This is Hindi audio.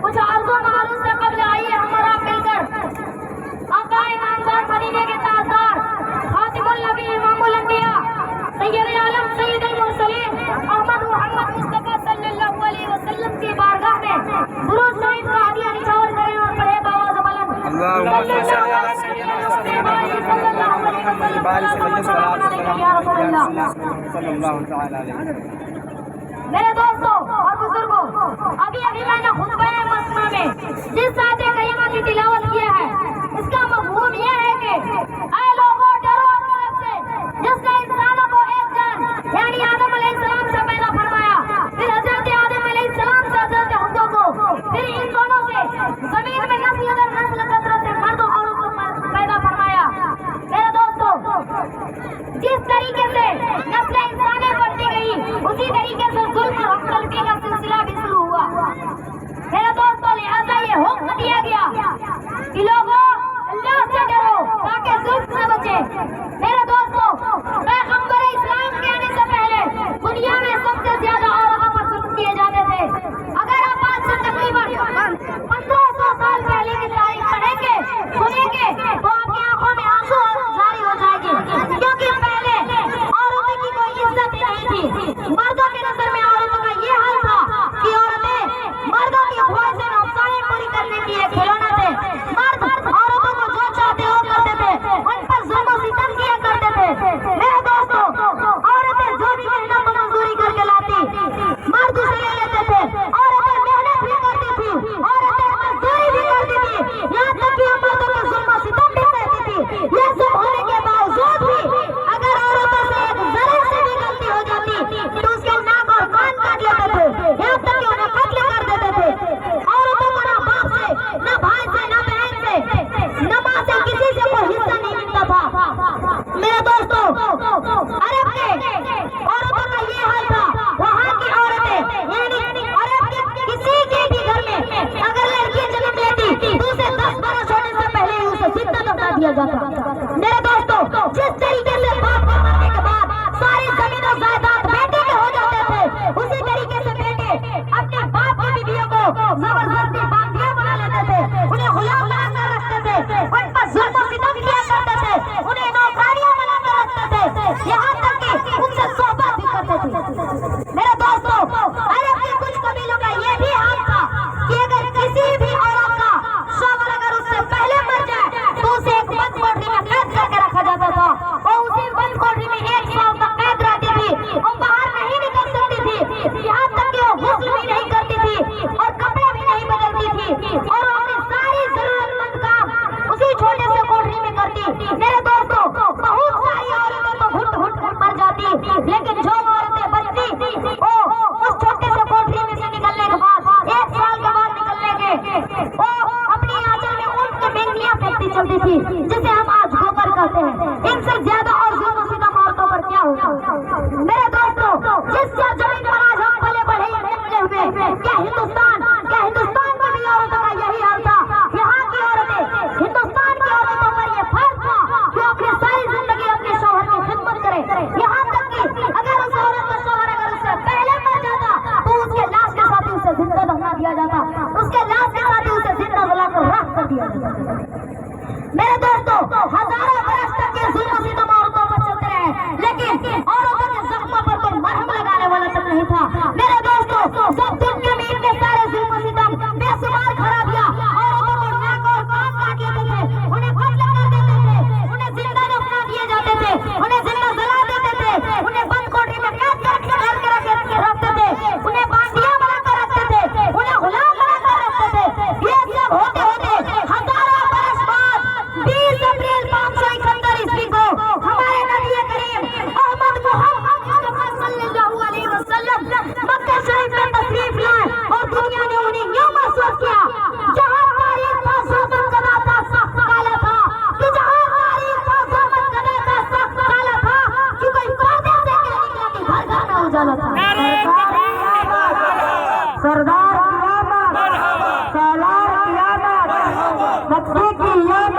कुछ अर्ज़ो मारूफ से कब्ल आइए हमारा मिलकर आका ईमानदार मदीने के ताजदार खातिमुल नबी इमामुल अंबिया सय्यद आलम सय्यदुल मुरसलीन अहमद मुहम्मद मुस्तफा सल्लल्लाहु अलैहि वसल्लम की बारगाह में दुरूद शरीफ का हदिया निछावर करें और पढ़े बावाज़ बुलंद सल्लल्लाहु अलैहि वसल्लम। मेरे दोस्तों और बुजुर्गों, अभी मैंने खुतबा मसना में जिस आयत करीमा की तिलावत किया है, इसका मफ़हूम यह है कि ऐ लोगों डरो अपने रब से जिसने इंसानों को एक जान यानी आदम अलैहिस्सलाम से पैदा फरमाया, फिर हजरत आदम अलैहिस्सलाम से हजरत हव्वा को, फिर इन दोनों से जमीन में नस्ल दर नस्ल कसरत से मर्द और औरत को पैदा फरमाया। मेरे दोस्तों, जिस तरीके से नस्ल इंसानी बढ़ती गई उसी तरीके से जुल्म और तलफी का सिलसिला भी शुरू हुआ। मेरे दोस्तों, लिहाजा ये हुक्म दिया गया कि लोगों अल्लाह से डरो ताकि जुल्म से बचे। मेरे दोस्तों, पैगंबर इस्लाम के आने से पहले दुनिया में सबसे ज्यादा औरतों पर जुल्म किए जाते थे। अगर आप आज से तकरीबन 1500 साल पहले की तारीख पढ़ेंगे सुनेंगे तो आपकी आंखों में आंसू जारी हो जाएगी, क्योंकि पहले औरतों की कोई इज्जत नहीं थी। मर्दों की नजर में औरतों का ये हाल था कि औरतें मर्दों की ख्वाहिशें नौसाएं पूरी करने के लिए खिलौना थे। मर्द औरतों को जो चाहते हो करते थे, उन पर जुल्म और सितम किया करते थे। मेरे दोस्तों, औरतें जो भी मेहनत मजदूरी करके लाती मर्द उसे ले लेते थे। औरतें मेहनत भी करती थी, औरतें मजदूरी भी करती थी, यहाँ तक कि मर्दों के जुल्म और सितम भी सहती थी। ये सब होने के बावजूद भी अगर औरतों से एक जरा से भी गलती हो जाती तो उसके नाक और कान काट लेते थे, यहाँ तक कि उन्हें कत्ल कर देते थे। औरतों को ना बाप से, ना भाई से, ना बहन से, न माँ से, किसी से कोई हिस्सा नहीं मिलता था। मेरे दोस्तों, अरब के औरतों का ये हाल था। वहाँ की औरतें यानी अरब के किसी के भी घर में अगर लड़की जन्म लेती तो उसे 10 बरस होने से पहले ही उसे जिंदा दफना दिया जाता। मेरे दोस्तों, जिस तरीके से बाप को मरने के बाद सारी जमीन और जायदाद बेटे के हो जाते थे, उसी तरीके से बेटे अपने बाप की बीवियों को जबरदस्ती बांधिया बना लेते थे, उन्हें गुलाम बनाकर रखते थे, उन पर जुल्म और सितम किया करते थे, उन्हें नौकरानियां बनाकर रखते थे, यहाँ तक कि उनसे सोहबत भी करते थे। मेरे दोस्तों, अरब के कुछ कबीलों का ये भी हाल था कि अगर किसी भी औरत का शौहर अगर उससे पहले मर जाए तो उसे एक बंद कोठरी में कैद करके रखा जाता था और उसी बंद कोठरी में 1 साल तक कैद रहती थी और बाहर नहीं निकल सकती थी, यहाँ तक कि वो गुस्ल भी नहीं करती थी और कपड़े भी नहीं बदलती थी और अपनी सारी जरूरतमंद काम उसी छोटे से कोठरी में करती। मेरे दोस्तों, बहुत सारी औरतें तो घुट घुट कर मर जाती, लेकिन जो औरतें बचती वो उस छोटे से कोठरी में से निकलने के बाद 1 साल के बाद निकलने के वो अपनी आंचल में ऊँट की बेंगलियां फेंकती चलती थी, जिसे हम आज गोबर कहते हैं। इनसे ज्यादा और जुल्म सितम औरतों पर क्या होगा? मेरे दोस्तों, जिस जमीन पर आज हम पले बढ़े हुए, क्या हिंदुस्तान की भी औरतों का यही हाल था? यहाँ की औरतें, हिंदुस्तान की औरतों पर यह फर्ज था कि अपनी सारी जिंदगी अपने शौहर की खिदमत करे, यहाँ तक कि अगर उस औरत का शौहर अगर उससे पहले मर जाता तो उसके लाश के साथ ही उसे जिंदा दफना दिया जाता, उसके लाश के साथ ही उसे जिंदा जलाकर राख कर दिया जाता। मेरे दोस्तों, हजारों बरस तक ये जुल्म सितम औरतों पर चलते रहे, लेकिन औरतों के जख्मों पर कोई मरहम लगाने वाला तक नहीं था। मेरे दोस्तों, जब दुनिया में इतने सारे जुल्म सितम, बेशुमार खराबियां, औरतों को नाक और कान काट लेते थे, उन्हें कत्ल कर देते थे, उन्हें जिंदा दफना दिए जाते थे, उन्हें जिंदा जला देते थे, उन्हें बंद कोठरी में कैद करके रखते थे, उन्हें बांधिया बनाकर रखते थे, उन्हें गुलाम बनाकर रखते थे। ये सब होते होते हजारों बरस बाद 20 सरदार की आमद, सालार की आमद, मक्के की आमद।